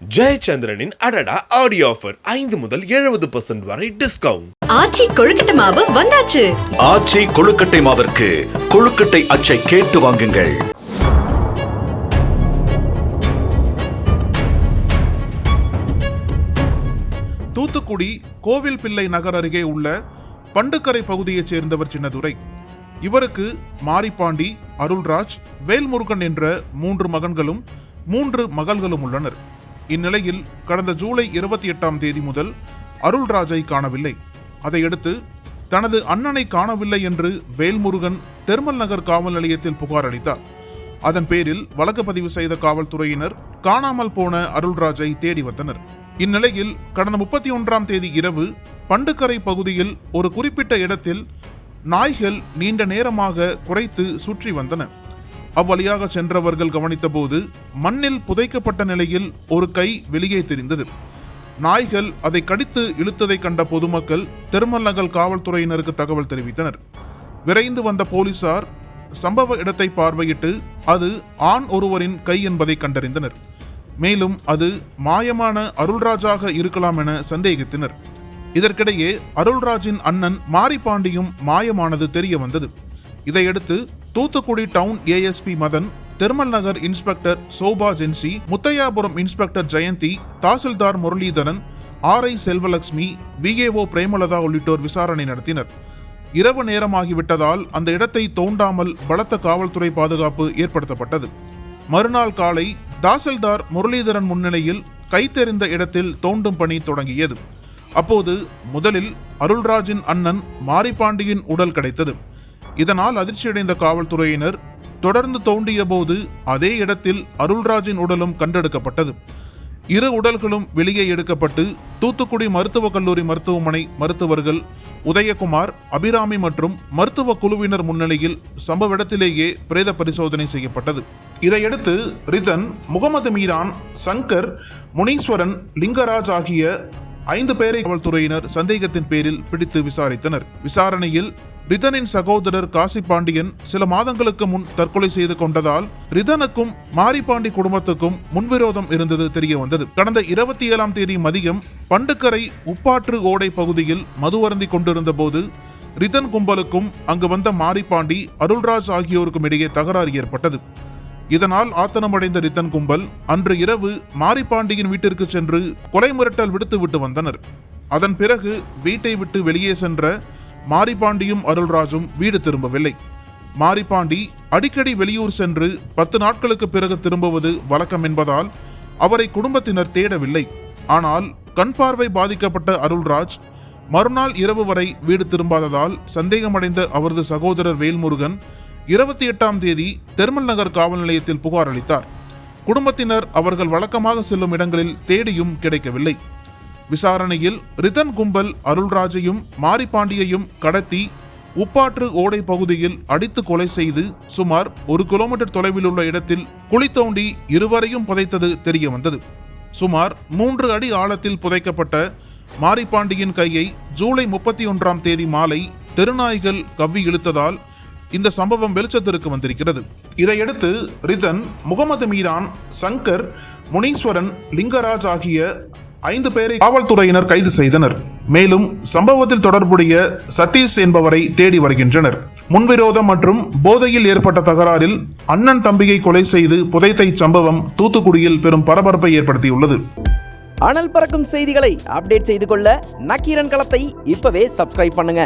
ஜெயச்சந்திரனின் அடடா audio offer 5 முதல் 70% வரை டிஸ்கவுண்ட். ஆச்சி கொழுக்கட்டை மாவு வந்தாச்சு. ஆச்சி கொழுக்கட்டை மாவிற்கு கொழுக்கட்டை அச்சை கேட்டு வாங்குங்கள். தூத்துக்குடி கோவில்பிள்ளை நகர் அருகே உள்ள பண்டுக்கரை பகுதியைச் சேர்ந்தவர் சின்னதுரை. இவருக்கு மாரிப்பாண்டி, அருள்ராஜ், வேல்முருகன் என்ற 3 மகன்களும் 3 மகள்களும் உள்ளனர். இந்நிலையில் கடந்த ஜூலை 28ஆம் தேதி முதல் அருள்ராஜை காணவில்லை. அதையடுத்து தனது அண்ணனை காணவில்லை என்று வேல்முருகன் தெர்மல் நகர் காவல் நிலையத்தில் புகார் அளித்தார். அதன் பேரில் வழக்கு பதிவு செய்த காவல்துறையினர் காணாமல் போன அருள்ராஜை தேடி வந்தனர். இந்நிலையில் கடந்த 31ஆம் தேதி இரவு பண்டுக்கரை பகுதியில் ஒரு குறிப்பிட்ட இடத்தில் நாய்கள் நீண்ட நேரமாக குரைத்து சுற்றி வந்தன. அவ்வழியாக சென்றவர்கள் கவனித்தபோது மண்ணில் புதைக்கப்பட்ட நிலையில் ஒரு கை வெளியே தெரிந்தது. நாய்கள் அதை கடித்து இழுத்ததை கண்ட பொதுமக்கள் தெர்மல் நகர் காவல்துறையினருக்கு தகவல் தெரிவித்தனர். விரைந்து வந்த போலீசார் சம்பவ இடத்தை பார்வையிட்டு அது ஆண் ஒருவரின் கை என்பதை கண்டறிந்தனர். மேலும் அது மாயமான அருள்ராஜாக இருக்கலாம் என சந்தேகித்தனர். இதற்கிடையே அருள்ராஜின் அண்ணன் மாரிப்பாண்டியும் மாயமானது தெரிய வந்தது. இதையடுத்து Thoothukudi town ASP Madhan, thermal Nagar inspector Shoba Jency, Muthaiyapuram inspector Jayanthi, tahsildar Muralidharan, RI Selvalakshmi, VAO Premalatha உள்ளிட்டோர் விசாரணை நடத்தினர். இரவு நேரமாகிவிட்டதால் அந்த இடத்தை தோண்டாமல் பலத்த காவல்துறை பாதுகாப்பு ஏற்படுத்தப்பட்டது. மறுநாள் காலை தாசில்தார் முரளிதரன் முன்னிலையில் கைத்தெறிந்த இடத்தில் தோண்டும் பணி தொடங்கியது. அப்போது முதலில் அருள்ராஜின் அண்ணன் மாரிப்பாண்டியின் உடல் கிடைத்தது. இதனால் அதிர்ச்சியடைந்த காவல்துறையினர் தொடர்ந்து தோண்டிய போது அதே இடத்தில் அருள்ராஜின் உடலும் கண்டெடுக்கப்பட்டது. 2 உடல்களும் வெளியே எடுக்கப்பட்டு தூத்துக்குடி மருத்துவக் கல்லூரி மருத்துவமனை மருத்துவர்கள் உதயகுமார், அபிராமி மற்றும் மருத்துவ குழுவினர் முன்னிலையில் சம்பவ இடத்திலேயே பிரேத பரிசோதனை செய்யப்பட்டது. இதையடுத்து ரிதன், முகமது மீரான், சங்கர், முனீஸ்வரன், லிங்கராஜ் ஆகிய 5 பேரை காவல்துறையினர் சந்தேகத்தின் பேரில் பிடித்து விசாரித்தனர். விசாரணையில் ரிதனின் சகோதரர் காசி பாண்டியன் சில மாதங்களுக்கு முன் தற்கொலை செய்து கொண்டதால் ரிதனுக்கும் மாரிப்பாண்டி குடும்பத்துக்கும் முன்விரோதம் இருந்தது தெரிய வந்தது. கடந்த 27ஆம் தேதி மதியம் பண்டுக்கரை உப்பாற்று ஓடை பகுதியில் மது அருந்தி கொண்டிருந்த போது ரிதன் கும்பலுக்கும் அங்கு வந்த மாரிப்பாண்டி, அருள்ராஜ் ஆகியோருக்கும் இடையே தகராறு ஏற்பட்டது. இதனால் ஆத்தனமடைந்த ரிதன் கும்பல் அன்று இரவு மாரிப்பாண்டியின் வீட்டிற்கு சென்று கொலை மிரட்டல் விடுத்து வந்தனர். அதன் பிறகு வீட்டை விட்டு வெளியே சென்ற மாரிப்பாண்டியும் அருள்ராஜும் வீடு திரும்பவில்லை. மாரிப்பாண்டி அடிக்கடி வெளியூர் சென்று 10 நாட்களுக்கு பிறகு திரும்புவது வழக்கம் என்பதால் அவரை குடும்பத்தினர் தேடவில்லை. ஆனால் கண் பார்வை பாதிக்கப்பட்ட அருள்ராஜ் மறுநாள் இரவு வரை வீடு திரும்பாததால் சந்தேகமடைந்த அவரது சகோதரர் வேல்முருகன் 28ஆம் தேதி தெர்மல் நகர் காவல் நிலையத்தில் புகார் அளித்தார். குடும்பத்தினர் அவர்கள் வழக்கமாக செல்லும் இடங்களில் தேடியும் கிடைக்கவில்லை. விசாரணையில் ரிதன் கும்பல் அருள்ராஜையும் மாரிப்பாண்டியையும் கடத்தி உப்பாற்று ஓடை பகுதியில் அடித்து கொலை செய்து சுமார் 1 கிலோமீட்டர் தொலைவில் உள்ள இடத்தில் குழி தோண்டி இருவரையும் புதைத்தது தெரிய வந்தது. சுமார் 3 அடி ஆழத்தில் புதைக்கப்பட்ட மாரிப்பாண்டியின் கையை ஜூலை 31ஆம் தேதி மாலை தெருநாய்கள் கவ்வி இழுத்ததால் இந்த சம்பவம் வெளிச்சத்திற்கு வந்திருக்கிறது. இதையடுத்து ரிதன், முகமது மீரான், சங்கர், முனீஸ்வரன், லிங்கராஜ் ஆகிய 5 பேரை காவல்துறையினர் கைது செய்தனர். மேலும் சம்பவத்தில் தொடர்புடைய சதீஷ் என்பவரை தேடி வருகின்றனர். முன்விரோதம் மற்றும் போதையில் ஏற்பட்ட தகராறில் அண்ணன் தம்பியை கொலை செய்து புதைத்த இச்சம்பவம் தூத்துக்குடியில் பெரும் பரபரப்பை ஏற்படுத்தியுள்ளது. அனல் பறக்கும் செய்திகளை அப்டேட் செய்து கொள்ள நக்கீரன் களத்தை இப்பவே சப்ஸ்கிரைப் பண்ணுங்க.